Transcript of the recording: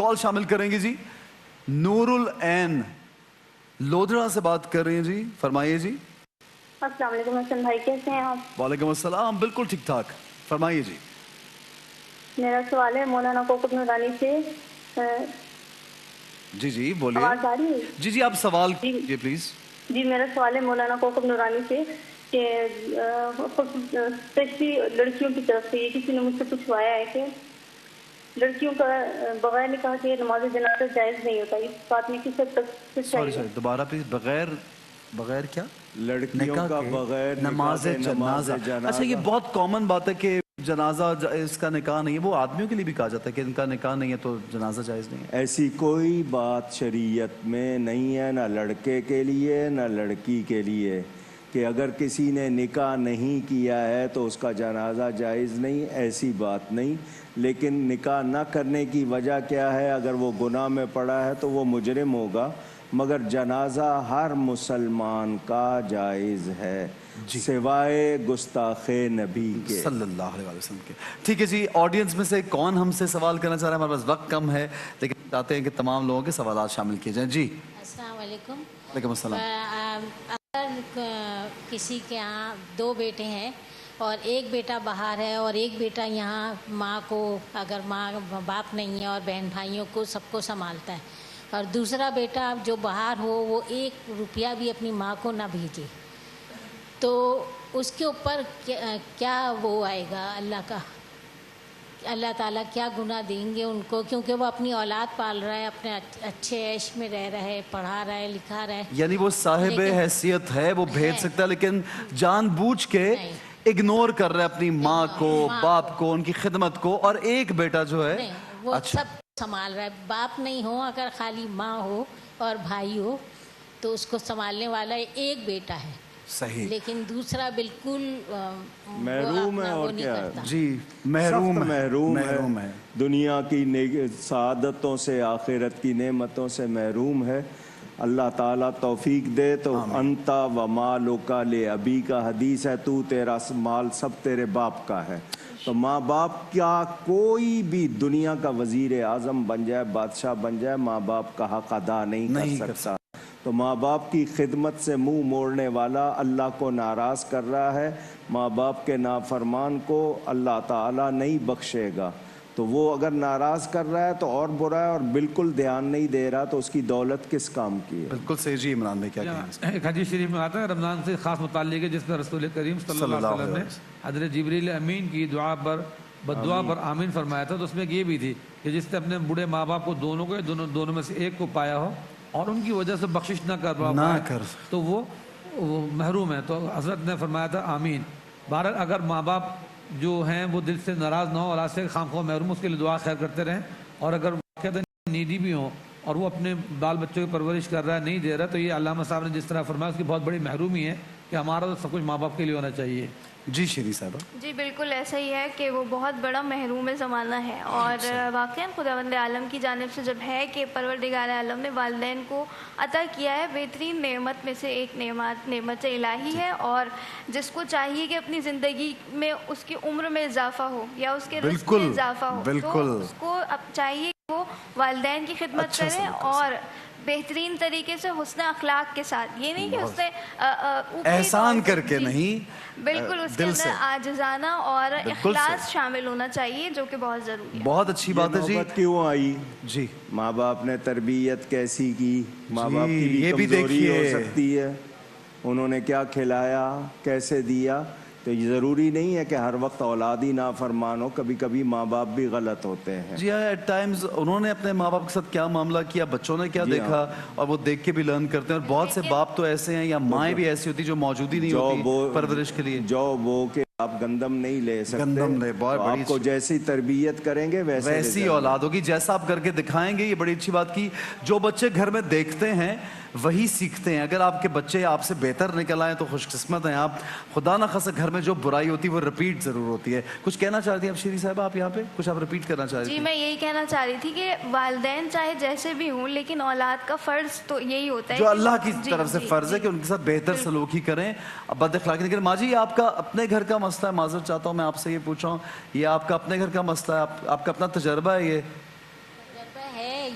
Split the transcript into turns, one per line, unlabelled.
کال شامل کریں گے جی. نورل عین لودھڑا سے بات کر رہی ہیں جی, فرمائیے جی.
السلام علیکم حسن بھائی, کیسے ہیں آپ؟
وعلیکم السلام, بالکل ٹھیک ٹھاک, فرمائیے جی.
میرا سوال ہے مولانا کوکب نورانی سے.
جی جی بولیے.
آواز آ رہی ہے؟
جی جی آپ سوال کیجیے پلیز.
جی میرا سوال ہے مولانا کوکب نورانی سے کہ اسپیشلی لڑکیوں کی طرف سے یہ کسی نے مجھ سے پوچھوایا ہے کہ لڑکیوں کا بغیر نکاح کے نماز جنازہ جائز نہیں ہوتا, اس بات میں کس حد تک سچائی ہے؟
دوبارہ پلیز. بغیر کیا؟
لڑکیوں کا بغیر
نماز جنازہ. اچھا یہ بہت کامن بات ہے کہ جنازہ اس کا نکاح نہیں ہے, وہ آدمیوں کے لیے بھی کہا جاتا ہے کہ ان کا نکاح نہیں ہے تو جنازہ جائز نہیں ہے.
ایسی کوئی بات شریعت میں نہیں ہے, نہ لڑکے کے لیے نہ لڑکی کے لیے, کہ اگر کسی نے نکاح نہیں کیا ہے تو اس کا جنازہ جائز نہیں, ایسی بات نہیں. لیکن نکاح نہ کرنے کی وجہ کیا ہے؟ اگر وہ گناہ میں پڑا ہے تو وہ مجرم ہوگا, مگر جنازہ ہر مسلمان کا جائز ہے سوائے گستاخ نبی کے
صلی اللہ علیہ وسلم کے. ٹھیک ہے جی, آڈینس میں سے کون ہم سے سوال کرنا چاہ رہا ہے؟ ہمارے پاس وقت کم ہے لیکن چاہتے ہیں کہ تمام لوگوں کے سوالات شامل کیے جائیں. جی
السلام علیکم.
وعلیکم السلام.
اگر کسی کے یہاں 2 بیٹے ہیں اور ایک بیٹا باہر ہے اور ایک بیٹا یہاں ماں کو, اگر ماں باپ نہیں ہے اور بہن بھائیوں کو سب کو سنبھالتا ہے, اور دوسرا بیٹا جو باہر ہو وہ 1 روپیہ بھی اپنی ماں کو نہ بھیجے, تو اس کے اوپر کیا وہ آئے گا اللہ کا؟ اللہ تعالیٰ کیا گناہ دیں گے ان کو, کیونکہ وہ اپنی اولاد پال رہا ہے, اپنے اچھے عیش میں رہ رہا ہے, پڑھا رہا ہے, لکھا رہا ہے.
یعنی وہ صاحب حیثیت ہے, وہ بھیج سکتا ہے, لیکن جان بوجھ کے اگنور کر رہا ہے اپنی ماں کو, باپ کو, ان کی خدمت کو, اور ایک بیٹا جو ہے
وہ سب سنبھال رہا ہے. باپ نہیں ہو, اگر خالی ماں ہو اور بھائی ہو تو اس کو سنبھالنے والا ایک بیٹا ہے.
صحیح.
لیکن دوسرا بالکل
محروم ہے. اور کیا ہے
جی محروم
ہے, دنیا کی سعادتوں سے, آخرت کی نعمتوں سے محروم ہے. اللہ تعالیٰ توفیق دے. تو انتا و مالک لابی کا حدیث ہے, تو تیرا مال سب تیرے باپ کا ہے. تو ماں باپ کیا کوئی بھی دنیا کا وزیر اعظم بن جائے, بادشاہ بن جائے, ماں باپ کا حق ادا نہیں کر سکتا. تو ماں باپ کی خدمت سے منہ موڑنے والا اللہ کو ناراض کر رہا ہے. ماں باپ کے نافرمان کو اللہ تعالیٰ نہیں بخشے گا. تو وہ اگر ناراض کر رہا ہے تو اور برا ہے, اور بالکل دھیان نہیں دے رہا تو اس کی دولت کس کام کی ہے؟
بالکل صحیح. جی عمران بھائی کیا کہیں؟
ایک حدیث شریف میں آتا ہے رمضان سے خاص متعلق ہے, جس میں رسول کریم صلی اللہ علیہ وسلم نے حضرت جبریل امین کی دعا پر بدعا پر آمین فرمایا تھا. تو اس میں یہ بھی تھی کہ جس نے اپنے بوڑھے ماں باپ کو دونوں میں سے ایک کو پایا ہو اور ان کی وجہ سے بخشش نہ کر پائے تو وہ محروم ہے. تو حضرت نے فرمایا تھا آمین. بہرحال اگر ماں باپ جو ہیں وہ دل سے ناراض نہ ہو, اولاد سے خام خواہ محروم, اس کے لیے دعا خیر کرتے رہیں. اور اگر واقعہ نیڈی بھی ہوں اور وہ اپنے بال بچوں کی پرورش کر رہا ہے, نہیں دے رہا, تو یہ علامہ صاحب نے جس طرح فرمایا اس کی بہت بڑی محرومی ہے کہ ہمارا تو سب کچھ ماں باپ کے لیے ہونا چاہیے.
جی شیری صاحبہ.
جی بالکل ایسا ہی ہے کہ وہ بہت بڑا محروم زمانہ ہے, اور واقعاً خداوند عالم کی جانب سے جب ہے کہ پروردگار عالم نے والدین کو عطا کیا ہے بہترین نعمت میں سے ایک نعمت الہی ہے, اور جس کو چاہیے کہ اپنی زندگی میں اس کی عمر میں اضافہ ہو یا اس کے رزق میں اضافہ ہو, تو اس کو اب چاہیے کہ وہ والدین کی خدمت کریں اور بہترین طریقے سے حسن اخلاق کے ساتھ. یہ نہیں کہ اس نے
احسان کر کے نہیں,
بالکل اس کے اندر عاجزانہ اور اخلاص شامل ہونا چاہیے, جو کہ بہت ضروری ہے.
بہت اچھی بات ہے. جی
نوبت کیوں آئی؟
جی
ماں باپ نے تربیت کیسی کی, ماں باپ کی بھی کمزوری ہو سکتی ہے, انہوں نے کیا کھلایا, کیسے دیا. تو یہ ضروری نہیں ہے کہ ہر وقت اولاد ہی نافرمان ہو, کبھی کبھی ماں باپ بھی غلط ہوتے ہیں.
جی ہاں, ایٹ ٹائمز انہوں نے اپنے ماں باپ کے ساتھ کیا معاملہ کیا, بچوں نے کیا دیکھا, اور وہ دیکھ کے بھی لرن کرتے ہیں. اور بہت سے باپ تو ایسے ہیں یا مائیں بھی ایسی ہوتی جو موجود ہی نہیں ہوتی پرورش کے لیے.
جو وہ کہ آپ گندم نہیں لے سکتے, آپ کو جیسی تربیت کریں گے ویسی
اولاد ہوگی, جیسا آپ کر کے دکھائیں گے. یہ بڑی اچھی بات کی. جو بچے گھر میں دیکھتے ہیں وہی سیکھتے ہیں. اگر آپ کے بچے آپ سے بہتر نکل آئیں تو خوش قسمت ہیں آپ. خدا نہ خاصہ گھر میں جو برائی ہوتی ہے وہ رپیٹ ضرور ہوتی ہے. کچھ کہنا چاہ رہی ہیں آپ شیری صاحب, آپ یہاں پہ کچھ آپ رپیٹ کرنا چاہ رہی تھی؟
جی میں یہی کہنا چاہ رہی تھی کہ والدین چاہے جیسے بھی ہوں, لیکن اولاد کا فرض تو یہی ہوتا ہے
جو اللہ کی طرف سے فرض ہے کہ ان کے ساتھ بہتر سلوک ہی کریں, بد اخلاقی نہیں کریں. ماں جی آپ کا اپنے گھر کا مسئلہ ہے, معذرت چاہتا ہوں میں آپ سے یہ پوچھ رہا ہوں, یہ آپ کا اپنے گھر کا مسئلہ ہے, آپ کا اپنا تجربہ ہے؟ یہ
تجربہ ہے